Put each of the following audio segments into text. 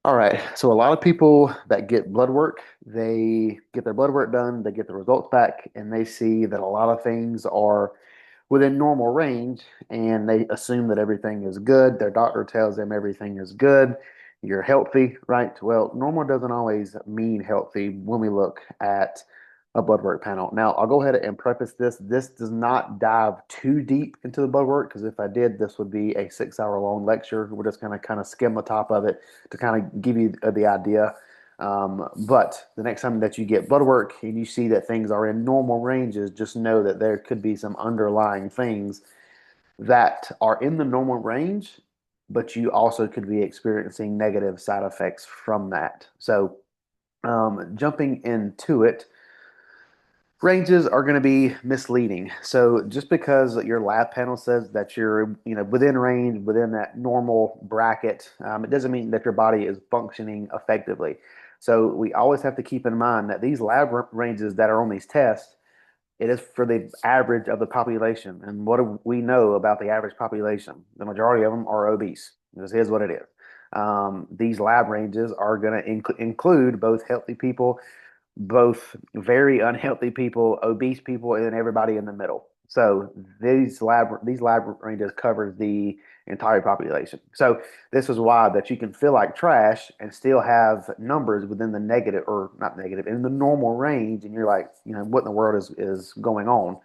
All right. So a lot of people that get blood work, they get their blood work done, they get the results back, and they see that a lot of things are within normal range, and they assume that everything is good. Their doctor tells them everything is good. You're healthy, right? Well, normal doesn't always mean healthy when we look at a blood work panel. Now, I'll go ahead and preface this. This does not dive too deep into the blood work because if I did, this would be a 6 hour long lecture. We're just going to kind of skim the top of it to kind of give you the idea. But the next time that you get blood work and you see that things are in normal ranges, just know that there could be some underlying things that are in the normal range, but you also could be experiencing negative side effects from that. So, jumping into it, ranges are going to be misleading. So just because your lab panel says that you're, within range, within that normal bracket, it doesn't mean that your body is functioning effectively. So we always have to keep in mind that these ranges that are on these tests, it is for the average of the population. And what do we know about the average population? The majority of them are obese. This is what it is. These lab ranges are going to include both healthy people, both very unhealthy people, obese people, and then everybody in the middle. So these lab ranges covers the entire population. So this is why that you can feel like trash and still have numbers within the negative or not negative in the normal range, and you're like, what in the world is going on?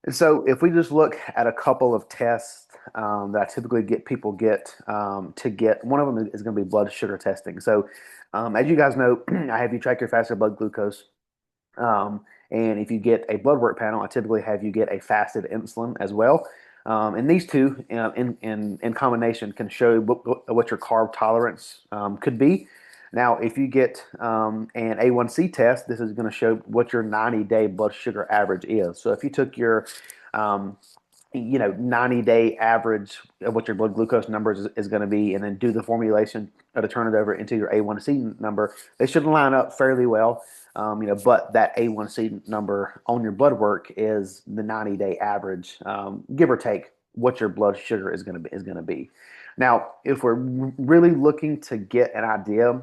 And so if we just look at a couple of tests that I typically get people to get, one of them is going to be blood sugar testing. So as you guys know, I have you track your fasted blood glucose. Um, and if you get a blood work panel, I typically have you get a fasted insulin as well. And these two in combination can show what your carb tolerance could be. Now, if you get an A1C test, this is going to show what your 90-day blood sugar average is. So if you took your um, 90-day average of what your blood glucose number is going to be, and then do the formulation to turn it over into your A1C number, they should line up fairly well. But that A1C number on your blood work is the 90-day average, give or take what your blood sugar is going to be. Now, if we're really looking to get an idea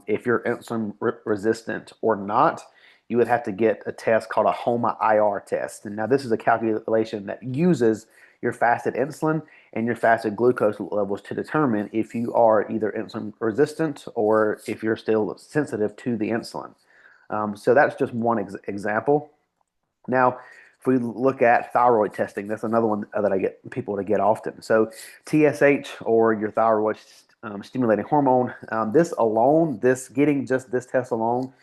if you're insulin resistant or not, you would have to get a test called a HOMA IR test. And now this is a calculation that uses your fasted insulin and your fasted glucose levels to determine if you are either insulin resistant or if you're still sensitive to the insulin. So that's just one example. Now, if we look at thyroid testing, that's another one that I get people to get often. So TSH, or your thyroid stimulating hormone, this alone, this getting just this test alone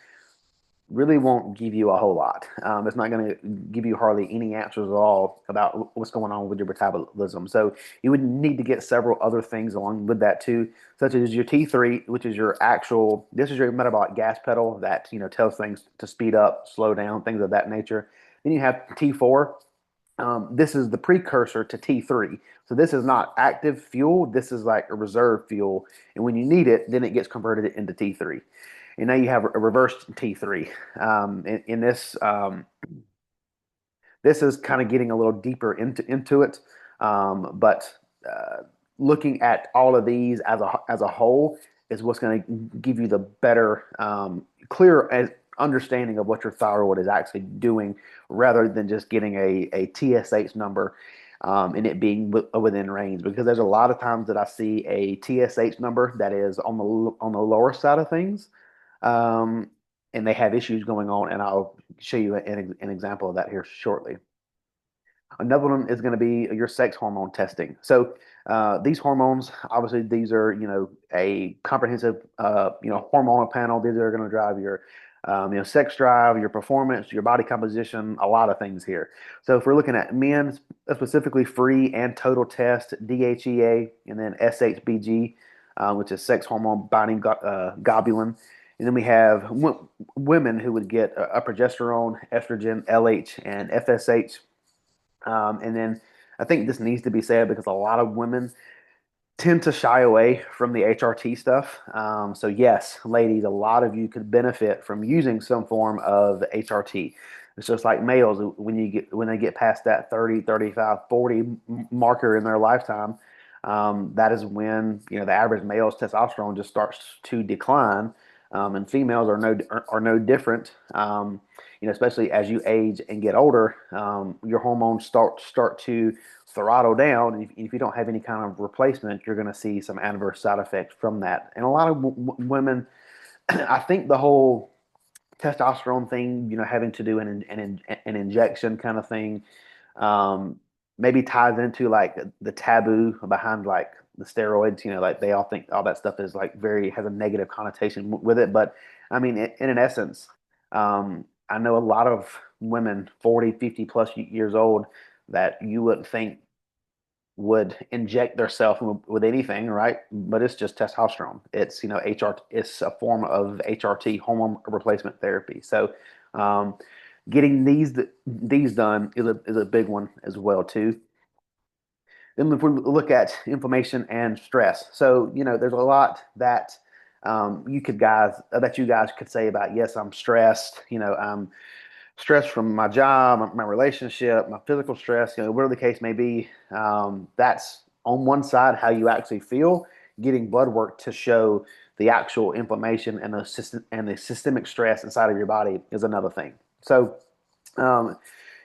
really won't give you a whole lot. It's not going to give you hardly any answers at all about what's going on with your metabolism. So you would need to get several other things along with that too, such as your T3, which is your actual, this is your metabolic gas pedal that, tells things to speed up, slow down, things of that nature. Then you have T4. This is the precursor to T3. So this is not active fuel. This is like a reserve fuel. And when you need it, then it gets converted into T3. And now you have a reverse T3. In this, this is kind of getting a little deeper into it. But looking at all of these as a whole is what's going to give you the better, clear understanding of what your thyroid is actually doing, rather than just getting a TSH number and it being within range. Because there's a lot of times that I see a TSH number that is on the lower side of things, um, and they have issues going on, and I'll show you an example of that here shortly. Another one is going to be your sex hormone testing. So these hormones, obviously, these are a comprehensive hormonal panel. These are going to drive your sex drive, your performance, your body composition, a lot of things here. So if we're looking at men, specifically free and total test, DHEA, and then SHBG, which is sex hormone binding globulin. And then we have women who would get a progesterone, estrogen, LH, and FSH. And then I think this needs to be said because a lot of women tend to shy away from the HRT stuff. So yes, ladies, a lot of you could benefit from using some form of HRT. It's just like males when they get past that 30, 35, 40 marker in their lifetime. that is when the average male's testosterone just starts to decline, and females are no different. Especially as you age and get older, your hormones start to throttle down. And if you don't have any kind of replacement, you're going to see some adverse side effects from that. And a lot of women, I think the whole testosterone thing, having to do an injection kind of thing, um, maybe ties into like the taboo behind like the steroids. Like they all think all that stuff is like very has a negative connotation with it. But I mean, in an essence, I know a lot of women 40, 50 plus years old that you wouldn't think would inject themselves with anything, right? But it's just testosterone. It's HR. It's a form of HRT, hormone replacement therapy. So, getting these done is a big one as well too. Then if we look at inflammation and stress, so there's a lot that you guys could say about, yes, I'm stressed. I'm stress from my job, my relationship, my physical stress, whatever the case may be. That's on one side how you actually feel. Getting blood work to show the actual inflammation and the systemic stress inside of your body is another thing. So, um,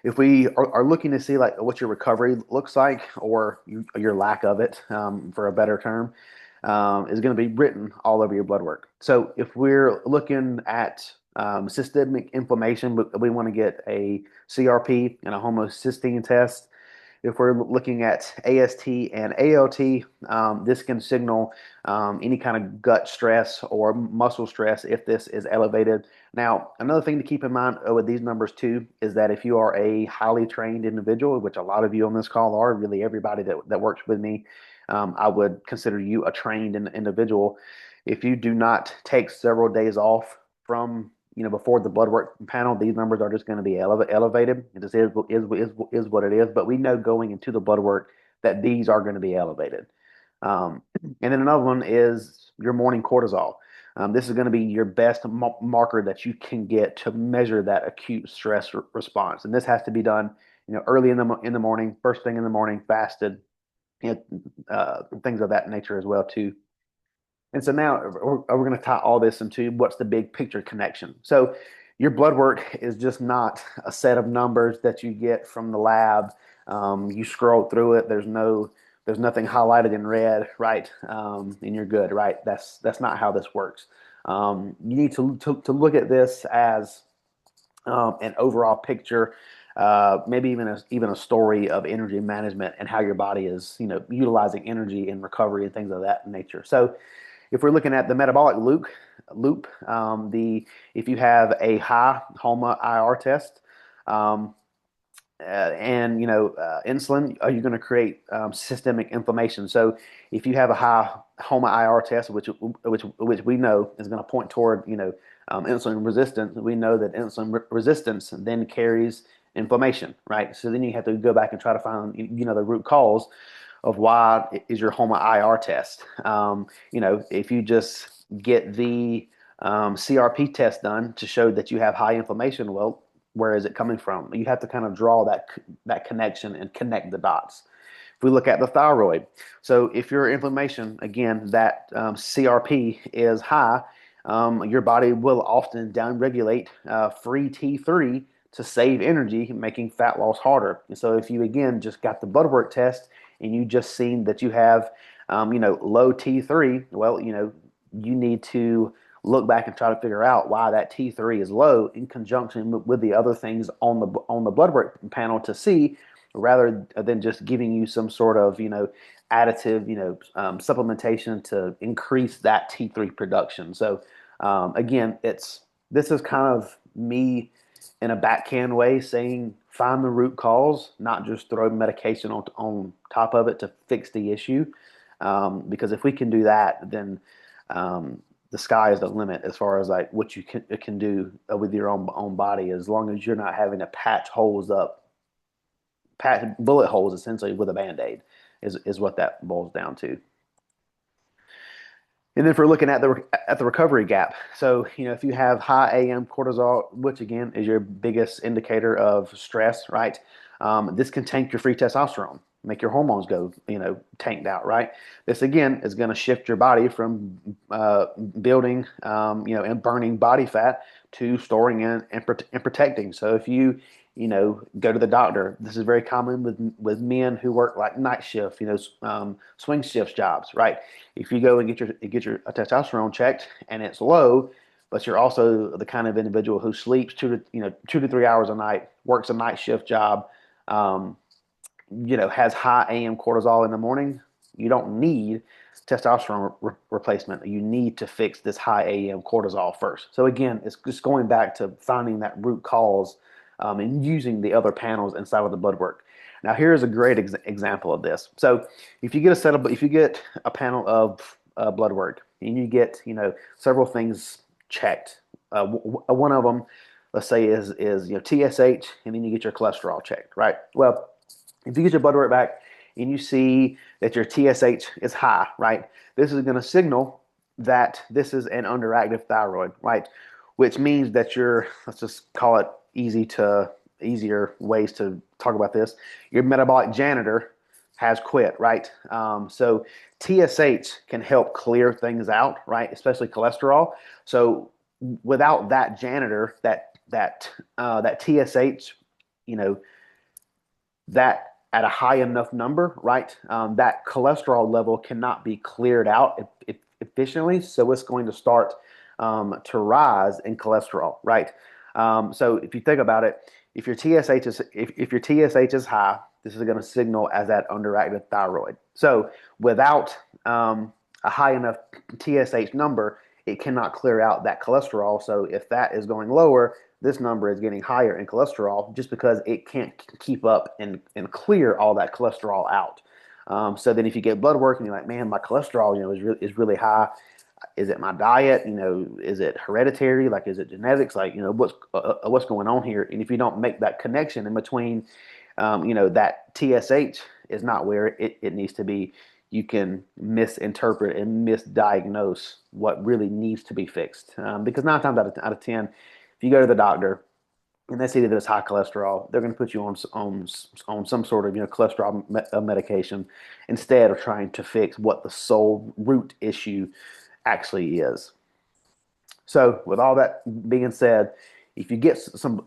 if we are looking to see like what your recovery looks like or your lack of it, for a better term, is going to be written all over your blood work. So if we're looking at systemic inflammation, we want to get a CRP and a homocysteine test. If we're looking at AST and ALT, this can signal any kind of gut stress or muscle stress if this is elevated. Now, another thing to keep in mind with these numbers too is that if you are a highly trained individual, which a lot of you on this call are, really everybody that works with me, I would consider you a trained individual. If you do not take several days off from before the blood work panel, these numbers are just going to be elevated. It just is what it is. But we know going into the blood work that these are going to be elevated. And then another one is your morning cortisol. This is going to be your best marker that you can get to measure that acute stress response. And this has to be done, early in the morning, first thing in the morning, fasted, things of that nature as well too. And so now we're going to tie all this into what's the big picture connection. So your blood work is just not a set of numbers that you get from the lab. You scroll through it. There's nothing highlighted in red, right? And you're good, right? That's not how this works. You need to look at this as an overall picture, maybe even a story of energy management and how your body is, utilizing energy in recovery and things of that nature. So if we're looking at the metabolic loop, if you have a high HOMA IR test, and insulin, are you going to create systemic inflammation? So if you have a high HOMA IR test, which we know is going to point toward insulin resistance, we know that insulin resistance then carries inflammation, right? So then you have to go back and try to find the root cause of why is your HOMA IR test. If you just get the CRP test done to show that you have high inflammation, well, where is it coming from? You have to kind of draw that connection and connect the dots. If we look at the thyroid, so if your inflammation, again, that CRP is high, your body will often downregulate free T3 to save energy, making fat loss harder. And so if you, again, just got the blood work test and you just seen that you have, low T3, well, you need to look back and try to figure out why that T3 is low in conjunction with the other things on the blood work panel to see, rather than just giving you some sort of, additive, supplementation to increase that T3 production. So, again, this is kind of me in a backhand way saying find the root cause, not just throw medication on top of it to fix the issue. Because if we can do that, then the sky is the limit as far as like what you can do with your own body, as long as you're not having to patch bullet holes essentially with a band-aid is what that boils down to. And then if we're looking at the recovery gap, so if you have high AM cortisol, which again is your biggest indicator of stress, right? This can tank your free testosterone. make your hormones go, tanked out, right? This again is going to shift your body from building, and burning body fat to storing and protecting. So if you, go to the doctor, this is very common with men who work like night shift, swing shifts jobs, right? If you go and get your testosterone checked and it's low, but you're also the kind of individual who sleeps 2 to 3 hours a night, works a night shift job, um, has high AM cortisol in the morning, you don't need testosterone replacement. You need to fix this high AM cortisol first. So again, it's just going back to finding that root cause, and using the other panels inside of the blood work. Now, here's a great example of this. So if you get a panel of blood work and you get, several things checked, one of them, let's say, is TSH, and then you get your cholesterol checked, right? Well, if you get your blood work back and you see that your TSH is high, right, this is going to signal that this is an underactive thyroid, right? Which means that let's just call it easier ways to talk about this. Your metabolic janitor has quit, right? So TSH can help clear things out, right? Especially cholesterol. So without that janitor, that TSH, you know, that at a high enough number, right? That cholesterol level cannot be cleared out efficiently, so it's going to start to rise in cholesterol, right? So if you think about it, if your TSH is high, this is going to signal as that underactive thyroid. So without a high enough TSH number, it cannot clear out that cholesterol. So if that is going lower, this number is getting higher in cholesterol just because it can't keep up and clear all that cholesterol out. So then if you get blood work and you're like, man, my cholesterol, is really high. Is it my diet? Is it hereditary? Like, is it genetics? Like, what's going on here? And if you don't make that connection in between, that TSH is not where it needs to be, you can misinterpret and misdiagnose what really needs to be fixed. Because 9 times out of 10, if you go to the doctor and they see that it's high cholesterol, they're going to put you on some sort of cholesterol medication instead of trying to fix what the sole root issue actually is. So, with all that being said, if you get some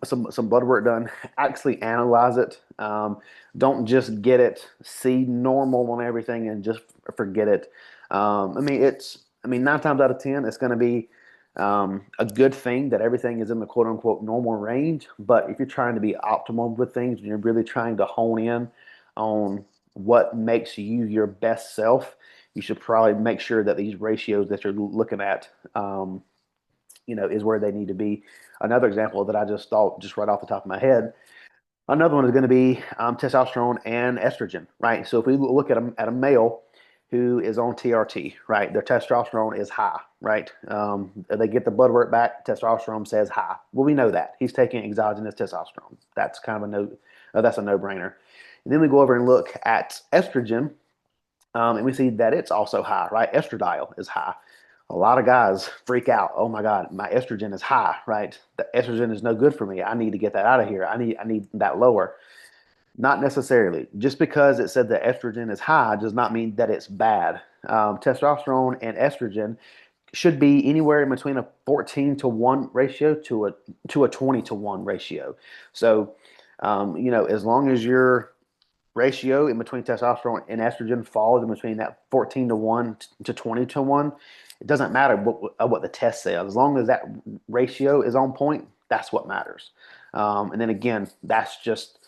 blood work done, actually analyze it. Don't just get it, see normal on everything, and just forget it. 9 times out of 10, it's going to be a good thing that everything is in the quote unquote normal range. But if you're trying to be optimal with things and you're really trying to hone in on what makes you your best self, you should probably make sure that these ratios that you're looking at, is where they need to be. Another example that I just thought, just right off the top of my head, another one is going to be testosterone and estrogen, right? So if we look at a male who is on TRT, right, their testosterone is high, right? They get the blood work back, testosterone says high. Well, we know that he's taking exogenous testosterone. That's kind of that's a no-brainer. And then we go over and look at estrogen, and we see that it's also high, right? Estradiol is high. A lot of guys freak out. Oh my God, my estrogen is high, right? The estrogen is no good for me. I need to get that out of here. I need that lower. Not necessarily. Just because it said that estrogen is high does not mean that it's bad. Testosterone and estrogen should be anywhere in between a 14-to-1 ratio to a 20-to-1 ratio. So, as long as your ratio in between testosterone and estrogen falls in between that 14-to-1 to 20-to-1, it doesn't matter what the test says. As long as that ratio is on point, that's what matters. And then again, that's just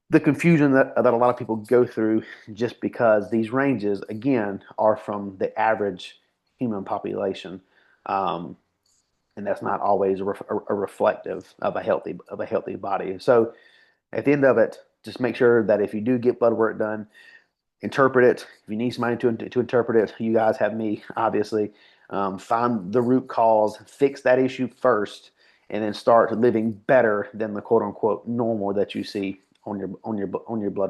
the confusion that a lot of people go through, just because these ranges, again, are from the average human population. And that's not always a reflective of a healthy body. So at the end of it, just make sure that if you do get blood work done, interpret it. If you need somebody to interpret it, you guys have me, obviously. Find the root cause, fix that issue first, and then start living better than the quote unquote normal that you see on your blood